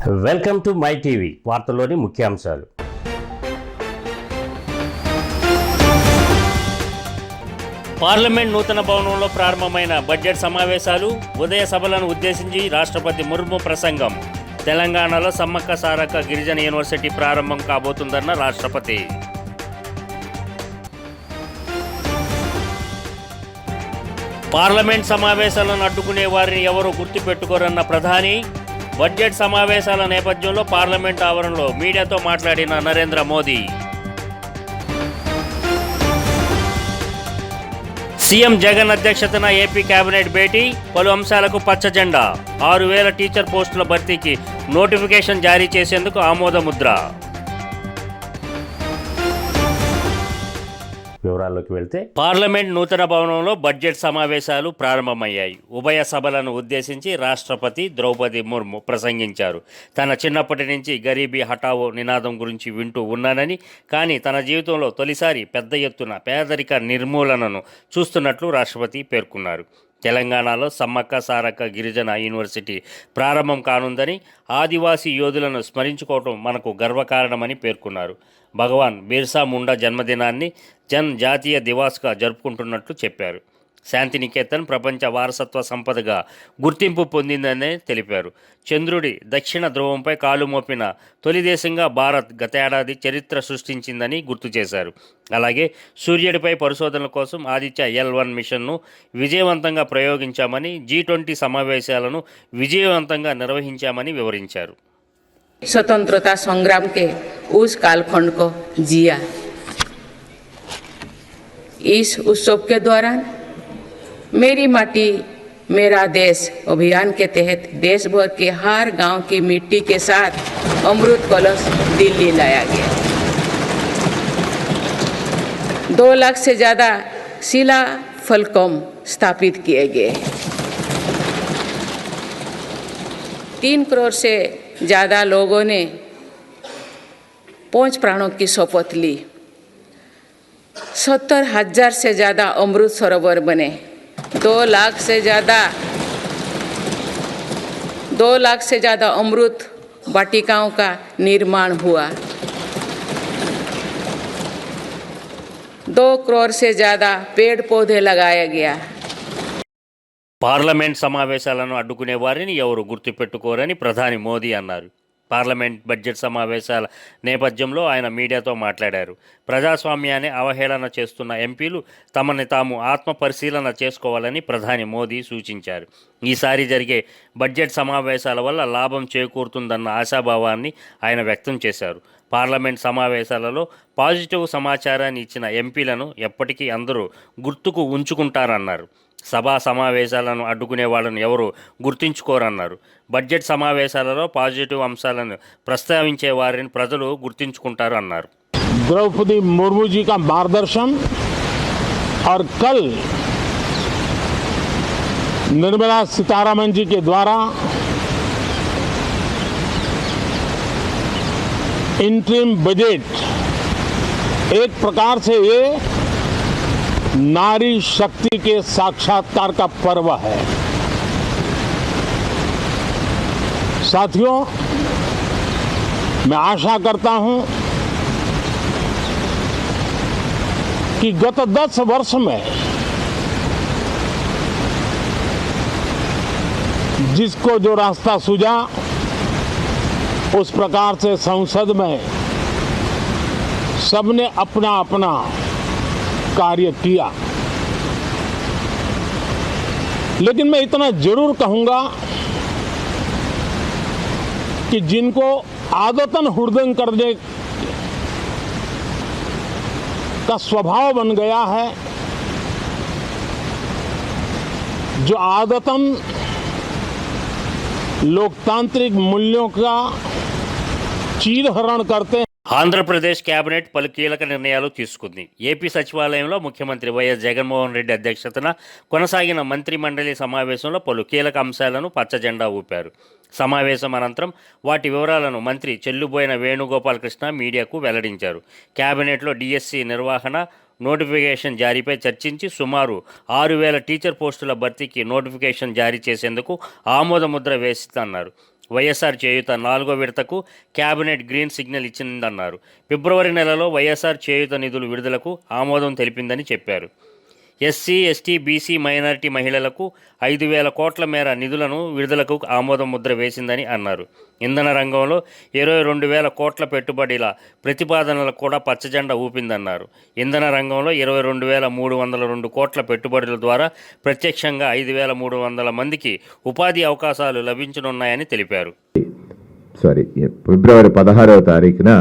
Welcome to my TV. వార్తల్లోని ముఖ్యాంశాలు. Parliament నూతన భవనంలో ప్రారంభమైన బడ్జెట్ సమావేశాలు, ఉదయ సభలను ఉద్దేశించి రాష్ట్రపతి ముర్ము ప్రసంగం. తెలంగాణలో సమ్మక్క సారక్క గిరిజన యూనివర్సిటీ ప్రారంభం కాబోతుందన్న రాష్ట్రపతి. పార్లమెంట్ సమావేశాలను అడ్డుకునే వారిని ఎవరూ గుర్తుపెట్టుకోరన్న ప్రధాని. బడ్జెట్ సమావేశాల నేపథ్యంలో పార్లమెంట్ ఆవరణలో మీడియాతో మాట్లాడిన నరేంద్ర మోదీ. సీఎం జగన్ అధ్యక్షతన ఏపీ కేబినెట్ భేటీ, పలు అంశాలకు పచ్చ జెండా. 6,000 టీచర్ పోస్టుల భర్తీకి నోటిఫికేషన్ జారీ చేసేందుకు ఆమోద ముద్ర. వివరాల్లోకి వెళ్తే, పార్లమెంట్ నూతన భవనంలో బడ్జెట్ సమావేశాలు ప్రారంభమయ్యాయి. ఉభయ సభలను ఉద్దేశించి రాష్ట్రపతి ద్రౌపది ముర్ము ప్రసంగించారు. తన చిన్నప్పటి నుంచి గరీబీ హఠావో నినాదం గురించి వింటూ ఉన్నానని, కానీ తన జీవితంలో తొలిసారి పెద్ద ఎత్తున పేదరిక నిర్మూలనను చూస్తున్నట్లు రాష్ట్రపతి పేర్కొన్నారు. తెలంగాణలో సమ్మక్క సారక్క గిరిజన యూనివర్సిటీ ప్రారంభం కానుందని, ఆదివాసీ యోధులను స్మరించుకోవటం మనకు గర్వకారణమని పేర్కొన్నారు. భగవాన్ బిర్సా ముండా జన్మదినాన్ని జాతీయ దివాస్గా జరుపుకుంటున్నట్లు చెప్పారు. శాంతినికేతన్ ప్రపంచ వారసత్వ సంపదగా గుర్తింపు పొందిందని తెలిపారు. చంద్రుడి దక్షిణ ధ్రువంపై కాలు మోపిన తొలి దేశంగా భారత్ గతేడాది చరిత్ర సృష్టించిందని గుర్తు చేశారు. అలాగే సూర్యుడిపై పరిశోధనల కోసం ఆదిత్య L1 మిషన్ను విజయవంతంగా ప్రయోగించామని, G20 సమావేశాలను విజయవంతంగా నిర్వహించామని వివరించారు. स्वतंत्रता संग्राम के उस कालखंड को जिया। इस उत्सव के दौरान मेरी माटी मेरा देश अभियान के तहत देश भर के हर गांव की मिट्टी के साथ अमृत कलश दिल्ली लाया गया। 2 लाख से ज्यादा शिला फलकम स्थापित किए गए। 3 करोड़ से ज़्यादा लोगों ने 5 प्राणों की शपथ ली। 70,000 से ज़्यादा अमृत सरोवर बने। 2 लाख से ज़्यादा अमृत वाटिकाओं का निर्माण हुआ। 2 करोड़ से ज़्यादा पेड़ पौधे लगाया गया। పార్లమెంట్ సమావేశాలను అడ్డుకునే వారిని ఎవరు గుర్తుపెట్టుకోరని ప్రధాని మోదీ అన్నారు. పార్లమెంట్ బడ్జెట్ సమావేశాల నేపథ్యంలో ఆయన మీడియాతో మాట్లాడారు. ప్రజాస్వామ్యాన్ని అవహేళన చేస్తున్న ఎంపీలు తమని తాము ఆత్మ పరిశీలన చేసుకోవాలని ప్రధాని మోదీ సూచించారు. ఈసారి జరిగే బడ్జెట్ సమావేశాల వల్ల లాభం చేకూరుతుందన్న ఆశాభావాన్ని ఆయన వ్యక్తం చేశారు. పార్లమెంట్ సమావేశాలలో పాజిటివ్ సమాచారాన్ని ఇచ్చిన ఎంపీలను ఎప్పటికీ అందరూ గుర్తుకు ఉంచుకుంటారన్నారు. సభా సమావేశాలను అడ్డుకునే వాళ్ళను ఎవరు గుర్తించుకోరన్నారు. బడ్జెట్ సమావేశాలలో పాజిటివ్ అంశాలను ప్రస్తావించే వారిని ప్రజలు గుర్తించుకుంటారు అన్నారు. द्रौपदी मुर्मू जी का मार्गदर्शन और कल निर्मला सीतारमण जी के द्वारा इंटरिम बजट एक प्रकार से ये नारी शक्ति के साक्षात्कार का पर्व है। साथियों, मैं आशा करता हूं कि गत 10 वर्ष में जिसको जो रास्ता सूझा उस प्रकार से संसद में सबने अपना अपना कार्य किया। लेकिन मैं इतना जरूर कहूंगा कि जिनको आदतन हुड़दंग करने का स्वभाव बन गया है, जो आदतन लोकतांत्रिक मूल्यों का चीरहरण करते हैं। ఆంధ్రప్రదేశ్ కేబినెట్ పలు కీలక నిర్ణయాలు తీసుకుంది. ఏపీ సచివాలయంలో ముఖ్యమంత్రి వైఎస్ జగన్మోహన్ రెడ్డి అధ్యక్షతన కొనసాగిన మంత్రి మండలి సమావేశంలో పలు కీలక అంశాలను పచ్చజెండా ఊపారు. సమావేశం అనంతరం వాటి వివరాలను మంత్రి చెల్లుబోయిన వేణుగోపాలకృష్ణ మీడియాకు వెల్లడించారు. కేబినెట్లో డిఎస్సి నిర్వహణ, నోటిఫికేషన్ జారీపై చర్చించి సుమారు 6,000 టీచర్ పోస్టుల భర్తీకి నోటిఫికేషన్ జారీ చేసేందుకు ఆమోద ముద్ర వేసిందన్నారు. వైఎస్ఆర్ చేయూత 4వ విడతకు కేబినెట్ గ్రీన్ సిగ్నల్ ఇచ్చిందన్నారు. ఫిబ్రవరి నెలలో వైఎస్ఆర్ చేయూత నిధులు విడుదలకు ఆమోదం తెలిపిందని చెప్పారు. ఎస్సీ, ఎస్టీ, బీసీ, మైనారిటీ మహిళలకు 5,000 కోట్ల మేర నిధులను విడుదలకు ఆమోదం ముద్ర వేసిందని అన్నారు. ఇంధన రంగంలో 22,000 కోట్ల పెట్టుబడుల ప్రతిపాదనలకు కూడా పచ్చజెండా ఊపిందన్నారు. ఇంధన రంగంలో 22,302 కోట్ల పెట్టుబడుల ద్వారా ప్రత్యక్షంగా 5,300 మందికి ఉపాధి అవకాశాలు లభించనున్నాయని తెలిపారు. ఫిబ్రవరి 16వ తారీఖున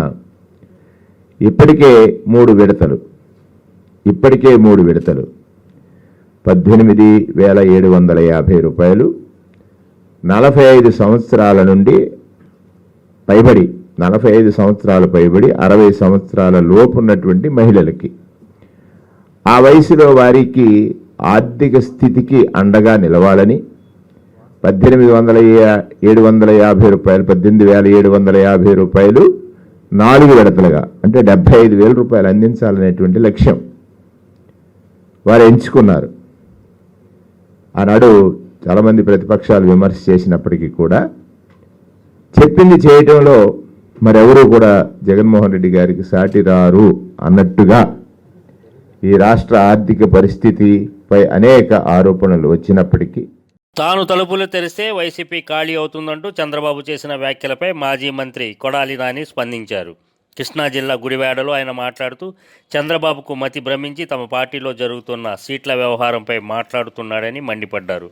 ఇప్పటికే 3 విడతలు 18,750 రూపాయలు 45 సంవత్సరాల నుండి పైబడి 45 సంవత్సరాల పైబడి 60 సంవత్సరాల లోపు ఉన్నటువంటి మహిళలకి ఆ వయసులో వారికి ఆర్థిక స్థితికి అండగా నిలవాలని 18,750 రూపాయలు 18,750 రూపాయలు 4 విడతలుగా అంటే 75,000 రూపాయలు అందించాలనేటువంటి లక్ష్యం వారు ఎంచుకున్నారు. ఆనాడు చాలామంది ప్రతిపక్షాలు విమర్శ చేసినప్పటికీ కూడా చెప్పింది చేయటంలో మరెవరూ కూడా జగన్మోహన్ రెడ్డి గారికి సాటి రారు అన్నట్టుగా ఈ రాష్ట్ర ఆర్థిక పరిస్థితిపై అనేక ఆరోపణలు వచ్చినప్పటికీ తాను తలుపులు తెరిస్తే వైసీపీ ఖాళీ అవుతుందంటూ చంద్రబాబు చేసిన వ్యాఖ్యలపై మాజీ మంత్రి కొడాలి నాని స్పందించారు. కృష్ణా జిల్లా గుడివాడలో ఆయన మాట్లాడుతూ చంద్రబాబుకు మతి భ్రమించి తమ పార్టీలో జరుగుతున్న సీట్ల వ్యవహారంపై మాట్లాడుతున్నాడని మండిపడ్డారు.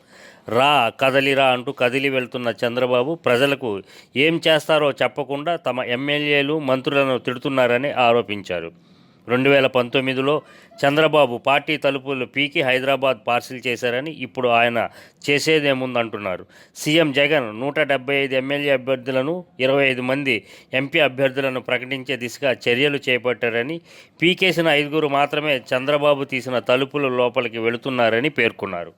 కదలిరా అంటూ కదిలి వెళ్తున్న చంద్రబాబు ప్రజలకు ఏం చేస్తారో చెప్పకుండా తమ ఎమ్మెల్యేలు, మంత్రులను తిడుతున్నారని ఆరోపించారు. 2019లో చంద్రబాబు పార్టీ తలుపులు పీకి హైదరాబాద్ పార్సిల్ చేశారని ఇప్పుడు ఆయన చేసేదేముందంటున్నారు. సీఎం జగన్ 175 ఎమ్మెల్యే అభ్యర్థులను 25 మంది ఎంపీ అభ్యర్థులను ప్రకటించే దిశగా చర్యలు చేపట్టారని, పీకేసిన 5 మాత్రమే చంద్రబాబు తీసిన తలుపుల లోపలికి వెళుతున్నారని పేర్కొన్నారు.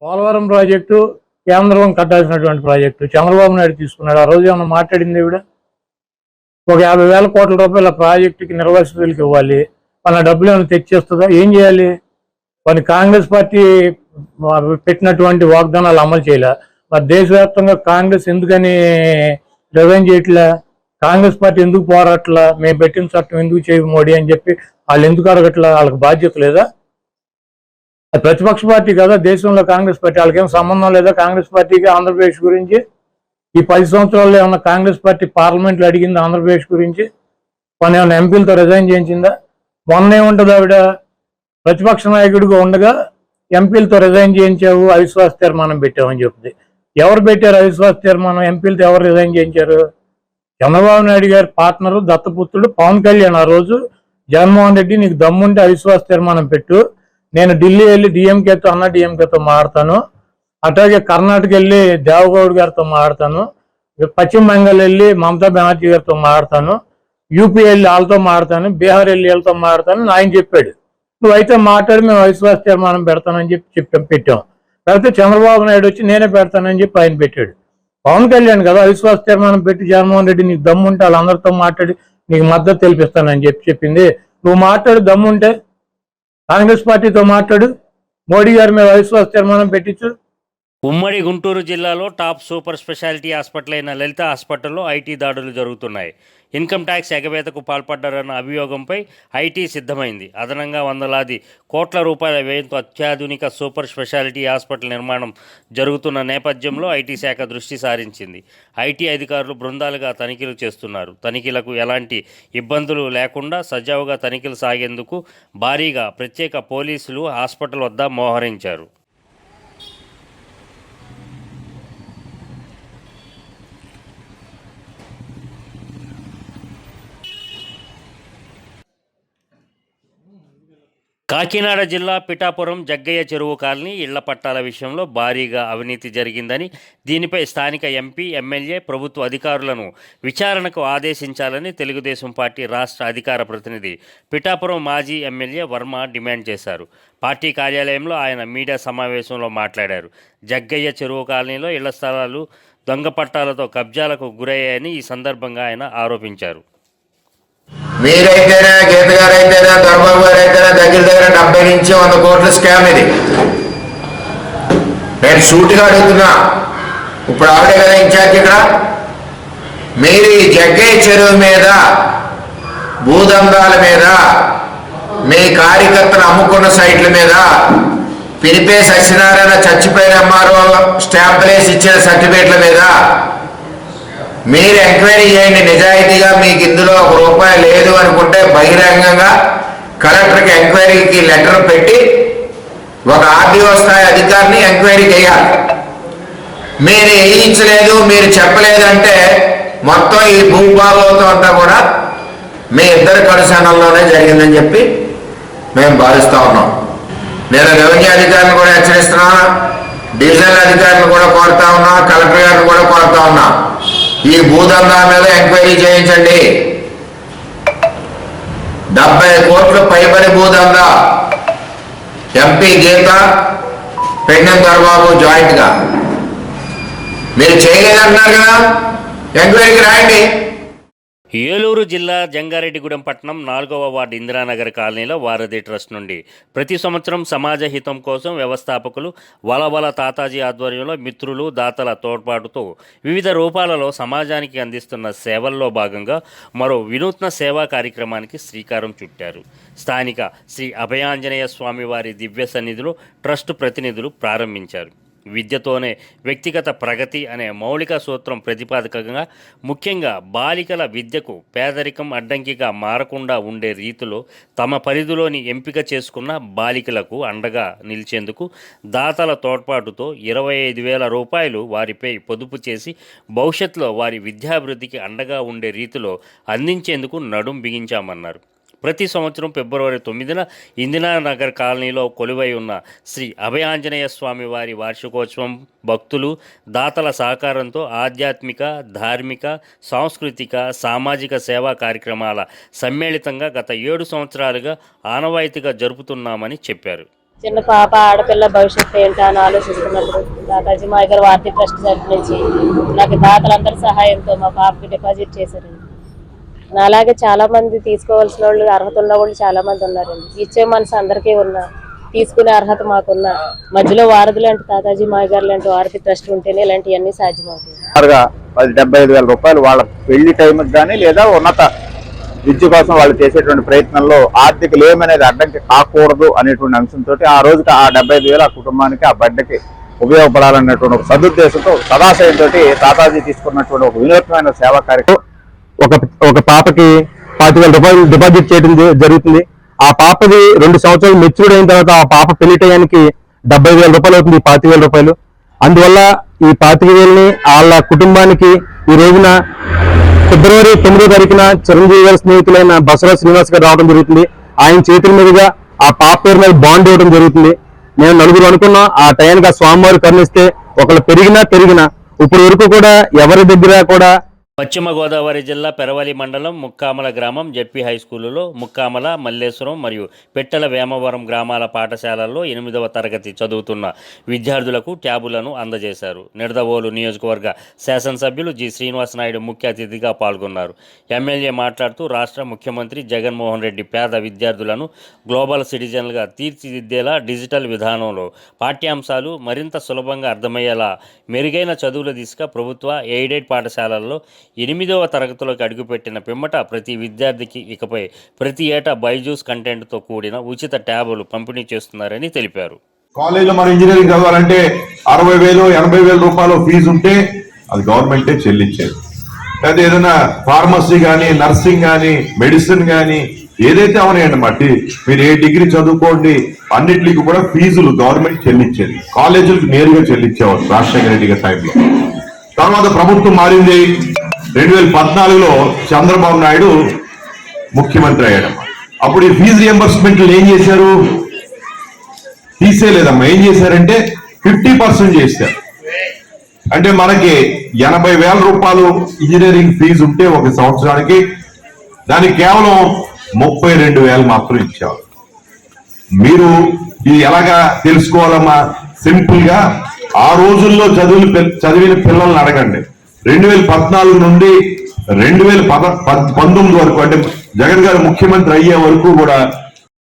పోలవరం ప్రాజెక్టు కేంద్రం కట్టాల్సినటువంటి ప్రాజెక్టు చంద్రబాబు నాయుడు తీసుకున్నాడు. ఆ రోజు ఏమన్నా మాట్లాడింది ఈవిడ? ఒక 50,000 కోట్ల రూపాయల ప్రాజెక్టుకి నిర్వాసితులకి ఇవ్వాలి. మన డబ్బులు ఏమైనా తెచ్చేస్తుందా? ఏం చేయాలి? కొన్ని కాంగ్రెస్ పార్టీ పెట్టినటువంటి వాగ్దానాలు అమలు చేయలే. మరి దేశవ్యాప్తంగా కాంగ్రెస్ ఎందుకని రిజైన్ చేయట్లే? కాంగ్రెస్ పార్టీ ఎందుకు పోరాట్లా? మేము పెట్టిన చట్టం ఎందుకు చేయవు మోడీ అని చెప్పి వాళ్ళు ఎందుకు అడగట్లా? వాళ్ళకి బాధ్యత లేదా? ప్రతిపక్ష పార్టీ కదా దేశంలో కాంగ్రెస్ పార్టీ. వాళ్ళకేం సంబంధం లేదా కాంగ్రెస్ పార్టీకి ఆంధ్రప్రదేశ్ గురించి? ఈ 10 సంవత్సరాల్లో ఏమన్నా కాంగ్రెస్ పార్టీ పార్లమెంట్లో అడిగింది ఆంధ్రప్రదేశ్ గురించి? కొన్ని ఏమైనా ఎంపీలతో రిజైన్ చేయించిందా? మొన్నే ఉంటుంది ఆవిడ ప్రతిపక్ష నాయకుడిగా ఉండగా ఎంపీలతో రిజైన్ చేయించావు, అవిశ్వాస తీర్మానం పెట్టామని చెప్తుంది. ఎవరు పెట్టారు అవిశ్వాస తీర్మానం? ఎంపీలతో ఎవరు రిజైన్ చేయించారు? చంద్రబాబు నాయుడు గారి పార్ట్నరు దత్తపుత్రుడు పవన్ కళ్యాణ్ ఆ రోజు జగన్మోహన్ రెడ్డి నీకు దమ్ముంటే అవిశ్వాస తీర్మానం పెట్టు, నేను ఢిల్లీ వెళ్ళి డిఎంకేతో డిఎంకేతో మాట్లాడతాను, అట్లాగే కర్ణాటక వెళ్ళి దేవగౌడ్ గారితో మాట్లాడతాను, పశ్చిమ బెంగాల్ వెళ్ళి మమతా బెనర్జీ గారితో మాట్లాడతాను, యూపీ వెళ్ళి వాళ్ళతో మాట్లాడతాను, బీహార్ వెళ్ళి వీళ్ళతో మాట్లాడతాను ఆయన చెప్పాడు. నువ్వైతే మాట్లాడి మేము అవిశ్వాస తీర్మానం పెడతానని పెట్టాం. పెడితే చంద్రబాబు నాయుడు వచ్చి నేనే పెడతానని చెప్పి ఆయన పెట్టాడు. పవన్ కళ్యాణ్ కదా అవిశ్వాస తీర్మానం పెట్టి జగన్మోహన్ రెడ్డి నీకు దమ్ముంటే వాళ్ళందరితో మాట్లాడి నీకు మద్దతు తెలిపిస్తానని చెప్పింది. నువ్వు మాట్లాడు, దమ్ముంటే కాంగ్రెస్ పార్టీతో మాట్లాడు, మోడీ గారి మీద అవిశ్వాస తీర్మానం పెట్టించు. ఉమ్మడి గుంటూరు జిల్లాలో టాప్ సూపర్ స్పెషాలిటీ హాస్పిటల్ అయిన లలిత హాస్పిటల్లో ఐటీ దాడులు జరుగుతున్నాయి. ఇన్కమ్ ట్యాక్స్ ఎగవేతకు పాల్పడ్డారన్న అభియోగంపై ఐటీ సిద్ధమైంది. అదనంగా 100 కోట్ల రూపాయల వ్యయంతో అత్యాధునిక సూపర్ స్పెషాలిటీ హాస్పిటల్ నిర్మాణం జరుగుతున్న నేపథ్యంలో ఐటీ శాఖ దృష్టి సారించింది. ఐటీ అధికారులు బృందాలుగా తనిఖీలు చేస్తున్నారు. తనిఖీలకు ఎలాంటి ఇబ్బందులు లేకుండా సజావుగా తనిఖీలు సాగేందుకు భారీగా ప్రత్యేక పోలీసులు హాస్పిటల్ వద్ద మోహరించారు. కాకినాడ జిల్లా పిఠాపురం జగ్గయ్య చెరువు కాలనీ ఇళ్ల పట్టాల విషయంలో భారీగా అవినీతి జరిగిందని, దీనిపై స్థానిక ఎంపీ, ఎమ్మెల్యే, ప్రభుత్వ అధికారులను విచారణకు ఆదేశించాలని తెలుగుదేశం పార్టీ రాష్ట్ర అధికార ప్రతినిధి పిఠాపురం మాజీ ఎమ్మెల్యే వర్మ డిమాండ్ చేశారు. పార్టీ కార్యాలయంలో ఆయన మీడియా సమావేశంలో మాట్లాడారు. జగ్గయ్య చెరువు కాలనీలో ఇళ్ల స్థలాలు దొంగ పట్టాలతో కబ్జాలకు గురయ్యాయని ఈ సందర్భంగా ఆయన ఆరోపించారు. మీరైతేనే గీత గారు అయితేనే దొరబాబు గారు అయితేనే దగ్గర 70 నుంచి 100 కోట్ల స్కామ్ ఇది. నేను షూట్గా అడుగుతున్నా, ఇప్పుడు ఆవిడే కదా ఇన్ఛార్జ్ ఇక్కడ, మీరు ఈ జగ్గయ్య చెరువు మీద భూదందాల మీద మీ కార్యకర్తలు అమ్ముకున్న సైట్ల మీద పినిపే సత్యనారాయణ చచ్చిపోయిన ఎంఆర్ఓ స్టాంపులేసి ఇచ్చిన సర్టిఫికేట్ల మీద మీరు ఎంక్వైరీ చేయండి. నిజాయితీగా మీకు ఇందులో ₹1 లేదు అనుకుంటే బహిరంగంగా కలెక్టర్కి ఎంక్వైరీకి లెటర్ పెట్టి ఒక ఆర్డీఓ స్థాయి అధికారిని ఎంక్వైరీ చేయాలి. మీరు వేయించలేదు, మీరు చెప్పలేదంటే మొత్తం ఈ భూభాగవతం అంతా కూడా మీ ఇద్దరి కనుసన్నల్లోనే జరిగిందని చెప్పి మేము భావిస్తూ ఉన్నాం. నేను రెవెన్యూ అధికారులను కూడా హెచ్చరిస్తున్నాను, డివిజనల్ అధికారులను కూడా కోరుతా ఉన్నా, కలెక్టర్ గారిని కూడా కోరుతా ఉన్నా, ఈ భూదందా మీద ఎంక్వైరీ చేయించండి. 70 కోట్లు పైబడి భూదందా. ఎంపీ గీత, పెండెం దొరబాబు జాయింట్ గా మీరు చేయలేదంటున్నారు కదా, ఎంక్వైరీకి రాయండి. ఏలూరు జిల్లా జంగారెడ్డిగూడెం పట్టణం 4వ వార్డు ఇందిరానగర్ కాలనీలో వారధి ట్రస్ట్ నుండి ప్రతి సంవత్సరం సమాజ హితం కోసం వ్యవస్థాపకులు వలవల తాతాజీ ఆధ్వర్యంలో మిత్రులు దాతల తోడ్పాటుతో వివిధ రూపాలలో సమాజానికి అందిస్తున్న సేవల్లో భాగంగా మరో వినూత్న సేవా కార్యక్రమానికి శ్రీకారం చుట్టారు. స్థానిక శ్రీ అభయాంజనేయ స్వామివారి దివ్య సన్నిధిలో ట్రస్ట్ ప్రతినిధులు ప్రారంభించారు. విద్యతోనే వ్యక్తిగత ప్రగతి అనే మౌలిక సూత్రం ప్రతిపాదకంగా ముఖ్యంగా బాలికల విద్యకు పేదరికం అడ్డంకిగా మారకుండా ఉండే రీతిలో తమ పరిధిలోని ఎంపిక చేసుకున్న బాలికలకు అండగా నిలిచేందుకు దాతల తోడ్పాటుతో ₹25,000 వారిపై పొదుపు చేసి భవిష్యత్తులో వారి విద్యాభివృద్ధికి అండగా ఉండే రీతిలో అందించేందుకు నడుం బిగించామన్నారు. ప్రతి సంవత్సరం ఫిబ్రవరి 9న ఇందిరానగర్ కాలనీలో కొలువై ఉన్న శ్రీ అభయాంజనేయ స్వామి వారి వార్షికోత్సవం భక్తులు దాతల సహకారంతో ఆధ్యాత్మిక, ధార్మిక, సాంస్కృతిక, సామాజిక సేవా కార్యక్రమాల సమ్మేళితంగా గత 7 సంవత్సరాలుగా ఆనవాయితీగా జరుపుతున్నామని చెప్పారు. చిన్న పాప ఆడపిల్ల భవిష్యత్తు ఏంటా అని ఆలోచిస్తున్నప్పుడు తాతాజీ మాయ గారు వారధి ట్రస్ట్ తరఫు నుంచి నాకు దాతలందరి సహాయంతో మా పాపకి డిపాజిట్ చేశారండి. అలాగే చాలా మంది తీసుకోవాల్సిన వాళ్ళు, అర్హత ఉన్న వాళ్ళు చాలా మంది ఉన్నారండి. ఇచ్చే మనసు అందరికీ ఉన్నా, తీసుకునే అర్హత మాకున్నా, మధ్యలో వారధి లాంటి తాతాజీ మాయ గారు లాంటి వారధి ట్రస్ట్ ఉంటేనే ఇలాంటివన్నీ సాధ్యమవుతాయి. 75,000 వాళ్ళ పెళ్లి టైంకి కానీ లేదా ఉన్నత విద్య కోసం వాళ్ళు చేసేటువంటి ప్రయత్నంలో ఆర్థిక లేమి అనేది అడ్డంకి కాకూడదు అనేటువంటి అంశంతో ఆ రోజుకి ఆ 75,000 ఆ కుటుంబానికి ఆ బిడ్డకి ఉపయోగపడాలన్నటువంటి ఒక సదుద్దేశంతో సదాశయంతో తాతాజీ తీసుకున్నటువంటి ఒక వినూత్నమైన సేవా కార్యక్రమం. ఒక పాపకి ₹25,000 డిపాజిట్ చేయడం జరుగుతుంది. ఆ పాపది 2 సంవత్సరాలు మెచ్యూర్డ్ అయిన తర్వాత ఆ పాప పెళ్లి టయానికి ₹75,000 అవుతుంది, ₹25,000. అందువల్ల ఈ 25,000ని వాళ్ళ కుటుంబానికి ఈ రోజున ఫిబ్రవరి 9వ తారీఖున చిరంజీవి గారి స్నేహితులైన బసవరాజ్ శ్రీనివాస్ గారు రావడం జరుగుతుంది. ఆయన చేతుల మీదుగా ఆ పాప పేరు మీద బాండ్ ఇవ్వడం జరుగుతుంది. మేము నలుగురు అనుకున్నాం ఆ టయానికి ఆ స్వామివారు కరుణిస్తే ఒకళ్ళు పెరిగినా ఇప్పుడు వరకు కూడా ఎవరి దగ్గర కూడా. పశ్చిమ గోదావరి జిల్లా పెరవలి మండలం ముక్కామల గ్రామం జెడ్పీ హై స్కూలులో ముక్కామల, మల్లేశ్వరం మరియు పెట్టెల వేమవరం గ్రామాల పాఠశాలల్లో 8వ తరగతి చదువుతున్న విద్యార్థులకు ట్యాబులను అందజేశారు. నిడదవోలు నియోజకవర్గ శాసనసభ్యులు జి శ్రీనివాస్ నాయుడు ముఖ్య అతిథిగా పాల్గొన్నారు. ఎమ్మెల్యే మాట్లాడుతూ రాష్ట్ర ముఖ్యమంత్రి జగన్మోహన్ రెడ్డి పేద విద్యార్థులను గ్లోబల్ సిటిజన్లుగా తీర్చిదిద్దేలా డిజిటల్ విధానంలో పాఠ్యాంశాలు మరింత సులభంగా అర్థమయ్యేలా మెరుగైన చదువుల దిశగా ప్రభుత్వ ఎయిడెడ్ పాఠశాలల్లో 8వ తరగతిలోకి అడుగుపెట్టిన పిమ్మట ప్రతి విద్యార్థికి ఇకపై ప్రతి ఏటా బైజూస్ కంటెంట్తో కూడిన ఉచిత ట్యాబులు పంపిణీ చేస్తున్నారని తెలిపారు. కాలేజీలో మన ఇంజనీరింగ్ చదవాలంటే 60,000, 80,000 రూపాయలు ఫీజు ఉంటే అది గవర్నమెంటే చెల్లించేది. లేదా ఏదైనా ఫార్మసీ కానీ, నర్సింగ్ కానీ, మెడిసిన్ కానీ ఏదైతే అవనాయండి మట్టి మీరు ఏ డిగ్రీ చదువుకోండి అన్నిటికి కూడా ఫీజులు గవర్నమెంట్ చెల్లించేది. కాలేజీలకు నేరుగా చెల్లించేవారు రాజశేఖర రెడ్డి గారి టైంలో. తర్వాత ప్రభుత్వం మారింది. 2014లో చంద్రబాబు నాయుడు ముఖ్యమంత్రి అయ్యాడు. అప్పుడు ఈ ఫీజు రియంబర్స్మెంట్లు ఏం చేశారు? తీసేయలేదమ్మా. ఏం చేశారంటే 50% చేశారు. అంటే మనకి 80,000 రూపాయలు ఇంజనీరింగ్ ఫీజు ఉంటే ఒక సంవత్సరానికి దానికి కేవలం 32,000 మాత్రం ఇచ్చారు. మీరు ఇది ఎలాగా తెలుసుకోవాలమ్మా? సింపుల్ గా ఆ రోజుల్లో చదివిన పిల్లల్ని అడగండి. 2014 నుండి 2019 వరకు అంటే జగన్ గారు ముఖ్యమంత్రి అయ్యే వరకు కూడా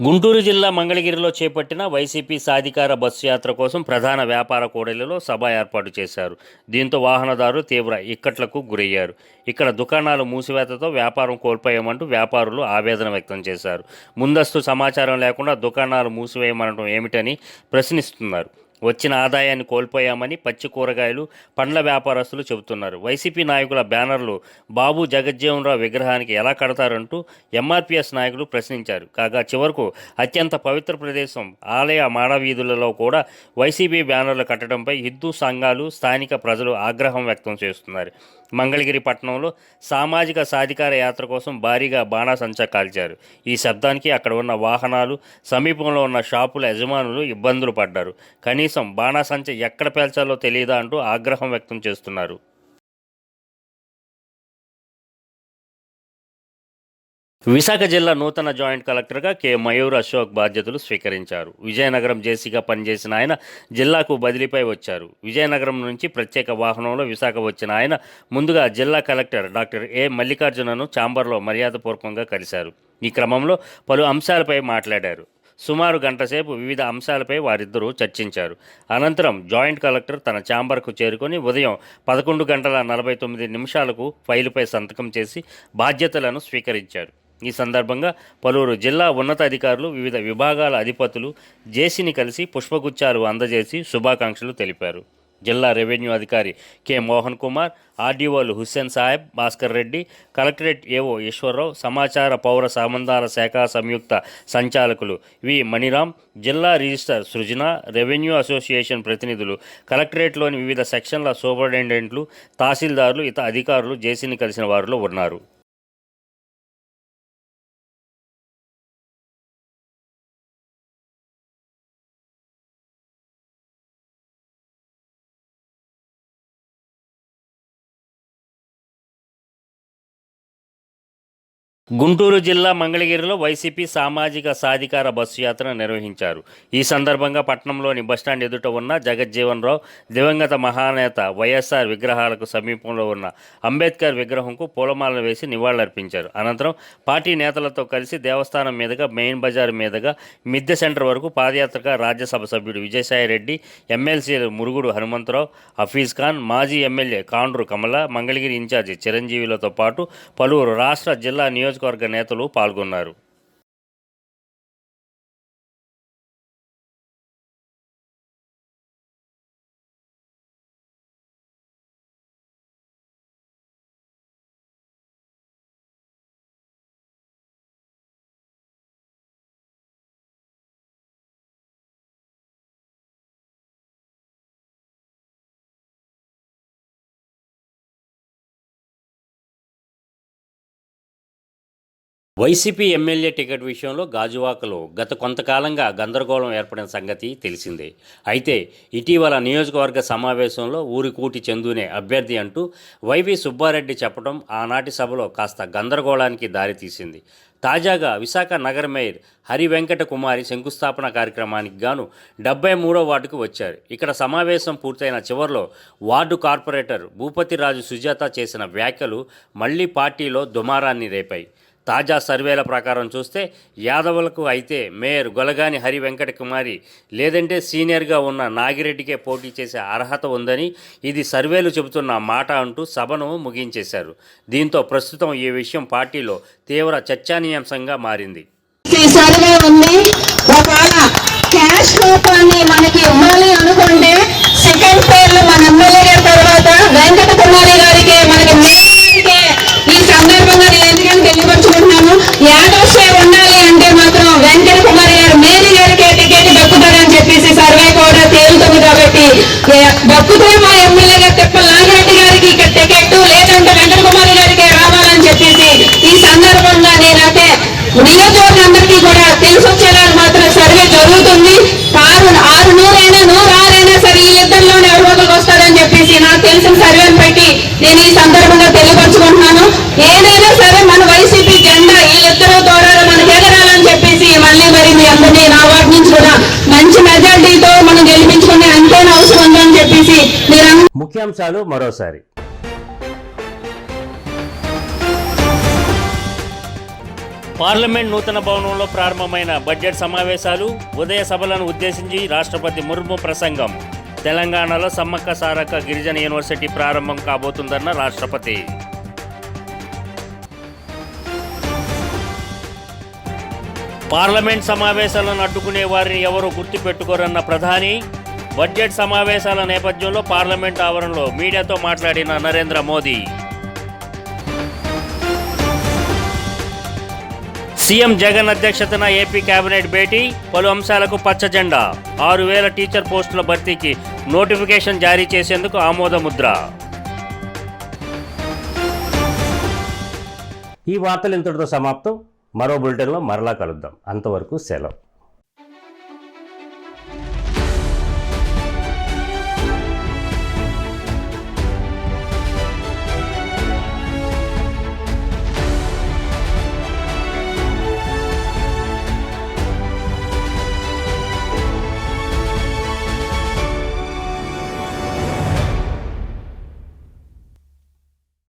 గుంటూరు జిల్లా మంగళగిరిలో చేపట్టిన వైసీపీ సాధికార బస్సు యాత్ర కోసం ప్రధాన వ్యాపార కూడలిలో సభ ఏర్పాటు చేశారు. దీంతో వాహనదారులు తీవ్ర ఇక్కట్లకు గురయ్యారు. ఇక్కడ దుకాణాలు మూసివేతతో వ్యాపారం కోల్పోయామంటూ వ్యాపారులు ఆవేదన వ్యక్తం చేశారు. ముందస్తు సమాచారం లేకుండా దుకాణాలు మూసివేయమనడం ఏమిటని ప్రశ్నిస్తున్నారు. వచ్చిన ఆదాయాన్ని కోల్పోయామని పచ్చి కూరగాయలు, పండ్ల వ్యాపారస్తులు చెబుతున్నారు. వైసీపీ నాయకుల బ్యానర్లు బాబు జగజ్జీవనరావు విగ్రహానికి ఎలా కడతారంటూ ఎంఆర్పీఎస్ నాయకులు ప్రశ్నించారు. కాగా చివరకు అత్యంత పవిత్ర ప్రదేశం ఆలయ మాడవీధులలో కూడా వైసీపీ బ్యానర్లు కట్టడంపై హిందూ సంఘాలు, స్థానిక ప్రజలు ఆగ్రహం వ్యక్తం చేస్తున్నారు. మంగళగిరి పట్టణంలో సామాజిక సాధికార యాత్ర కోసం భారీగా బాణాసంచా కాల్చారు. ఈ శబ్దానికి అక్కడ ఉన్న వాహనాలు, సమీపంలో ఉన్న షాపుల యజమానులు ఇబ్బందులు పడ్డారు. కనీసం బాణాసంచా ఎక్కడ పేల్చాలో తెలియదా అంటూ ఆగ్రహం వ్యక్తం చేస్తున్నారు. విశాఖ జిల్లా నూతన జాయింట్ కలెక్టర్గా కె మయూర్ అశోక్ బాధ్యతలు స్వీకరించారు. విజయనగరం జేసీగా పనిచేసిన ఆయన జిల్లాకు బదిలీపై వచ్చారు. విజయనగరం నుంచి ప్రత్యేక వాహనంలో విశాఖ వచ్చిన ఆయన ముందుగా జిల్లా కలెక్టర్ డాక్టర్ ఏ మల్లికార్జునను ఛాంబర్లో మర్యాదపూర్వకంగా కలిశారు. ఈ క్రమంలో పలు అంశాలపై మాట్లాడారు. సుమారు గంట సేపు వివిధ అంశాలపై వారిద్దరూ చర్చించారు. అనంతరం జాయింట్ కలెక్టర్ తన ఛాంబర్కు చేరుకొని ఉదయం 11:49 ఫైలుపై సంతకం చేసి బాధ్యతలను స్వీకరించారు. ఈ సందర్భంగా పలువురు జిల్లా ఉన్నతాధికారులు, వివిధ విభాగాల అధిపతులు జేసీని కలిసి పుష్పగుచ్చాలు అందజేసి శుభాకాంక్షలు తెలిపారు. జిల్లా రెవెన్యూ అధికారి కె మోహన్ కుమార్, ఆర్డీఓలు హుస్సేన్ సాహెబ్, భాస్కర్ రెడ్డి, కలెక్టరేట్ ఏఓ ఈశ్వరరావు, సమాచార పౌర సంబంధాల శాఖ సంయుక్త సంచాలకులు వి మణిరామ్, జిల్లా రిజిస్ట్రార్ సృజన, రెవెన్యూ అసోసియేషన్ ప్రతినిధులు, కలెక్టరేట్లోని వివిధ సెక్షన్ల సూపరింటెండెంట్లు, తహసీల్దారులు, ఇతర అధికారులు జేసీని కలిసిన వారిలో ఉన్నారు. గుంటూరు జిల్లా మంగళగిరిలో వైసీపీ సామాజిక సాధికార బస్సు యాత్ర నిర్వహించారు. ఈ సందర్భంగా పట్టణంలోని బస్టాండ్ ఎదుట ఉన్న జగజ్జీవనరావు, దివంగత మహానేత వైఎస్ఆర్ విగ్రహాలకు సమీపంలో ఉన్న అంబేద్కర్ విగ్రహంకు పూలమాలలు వేసి నివాళులర్పించారు. అనంతరం పార్టీ నేతలతో కలిసి దేవస్థానం మీదుగా మెయిన్ బజార్ మీదుగా మిద్దె సెంటర్ వరకు పాదయాత్రగా రాజ్యసభ సభ్యుడు విజయసాయిరెడ్డి, ఎమ్మెల్సీలు మురుగుడు హనుమంతరావు, హఫీజ్ ఖాన్, మాజీ ఎమ్మెల్యే కాండ్రు కమల, మంగళగిరి ఇన్ఛార్జి చిరంజీవిలతో పాటు పలువురు రాష్ట్ర, జిల్లా నియోజకవర్గ నేతలు పాల్గొన్నారు. వైసీపీ ఎమ్మెల్యే టికెట్ విషయంలో గాజువాకలో గత కొంతకాలంగా గందరగోళం ఏర్పడిన సంగతి తెలిసిందే. అయితే ఇటీవల నియోజకవర్గ సమావేశంలో ఊరికూటి చందునే అభ్యర్థి అంటూ వైవి సుబ్బారెడ్డి చెప్పడం ఆనాటి సభలో కాస్త గందరగోళానికి దారితీసింది. తాజాగా విశాఖ నగర మేయర్ హరి వెంకట కుమారి శంకుస్థాపన కార్యక్రమానికి గాను 73వ వార్డుకు వచ్చారు. ఇక్కడ సమావేశం పూర్తయిన చివరిలో వార్డు కార్పొరేటర్ భూపతిరాజు సుజాత చేసిన వ్యాఖ్యలు మళ్లీ పార్టీలో దుమారాన్ని రేపాయి. తాజా సర్వేల ప్రకారం చూస్తే యాదవులకు అయితే మేయర్ గొలగాని హరి వెంకట కుమారి లేదంటే సీనియర్గా ఉన్న నాగిరెడ్డికే పోటీ చేసే అర్హత ఉందని ఇది సర్వేలు చెబుతున్న మాట అంటూ సభను ముగించేశారు. దీంతో ప్రస్తుతం ఈ విషయం పార్టీలో తీవ్ర చర్చనీయాంశంగా మారింది. సర్వే ఉంది, ఒకవేళ క్యాష్ రూపాన్ని మనకి ఇవ్వాలి అనుకుంటే సెకండ్ పేర్లు మన ఎమ్మెల్యే గారి తర్వాత వెంకట కుమారి గారికి మనకి మేయర్కే ఈ సందర్భంగా నేను ఎందుకని తెలియపరుచుకుంటున్నాను. యాదవ్ సేవ ఉండాలి అంటే మాత్రం వెంకట కుమారి గారు మేరీ గారికి టికెట్ దక్కుతారని చెప్పేసి సర్వే కూడా తేలుతుంది. కాబట్టి దక్కుతే మా ఎమ్మెల్యే గారు తిప్ప నాగిరెడ్డి గారికి ఇక్కడ టికెట్, లేదంటే వెంకట కుమారి గారికి రావాలని చెప్పేసి ఈ సందర్భంగా నేనైతే నియోజకవర్గందరికీ కూడా తెలిసొచ్చేలాగా మాత్రం సర్వే జరుగుతుంది. 600 సరే ఈ ఇద్దరిలోనే ఎవరికి వస్తారని చెప్పేసి నాకు తెలిసిన సర్వేని పెట్టి నేను ఈ సందర్భంగా తెలియపరుచుకుంటున్నాను. ఏదైనా సరే మన వైసీపీ జెండా ఈ ఇద్దరు ద్వారా మనకు ఎగరాలని చెప్పేసి మళ్ళీ మరి మీ అందరినీ నా వాటి నుంచి కూడా మంచి మెజార్టీతో మనం గెలిపించుకునే అంతేనా అవసరం ఉందని చెప్పేసి మీరు ముఖ్యాంశాలు మరోసారి. పార్లమెంట్ నూతన భవనంలో ప్రారంభమైన బడ్జెట్ సమావేశాలు, ఉదయ సభలను ఉద్దేశించి రాష్ట్రపతి ముర్ము ప్రసంగం. తెలంగాణలో సమ్మక్క సారక్క గిరిజన యూనివర్సిటీ ప్రారంభం కాబోతుందన్న రాష్ట్రపతి. పార్లమెంట్ సమావేశాలను అడ్డుకునే వారిని ఎవరూ గుర్తుపెట్టుకోరన్న ప్రధాని. బడ్జెట్ సమావేశాల నేపథ్యంలో పార్లమెంట్ ఆవరణలో మీడియాతో మాట్లాడిన నరేంద్ర మోదీ. సీఎం జగన్ అధ్యక్షతన ఏపీ కేబినెట్ భేటీ, పలు అంశాలకు పచ్చజెండా. 6,000 టీచర్ పోస్టుల భర్తీకి నోటిఫికేషన్ జారీ చేసేందుకు ఆమోదముద్ర. ఈ వార్తలు ఇంతటితో సమాప్తం. మరో బులెటిన్లో మరలా కలుద్దాం. అంతవరకు సెలవు.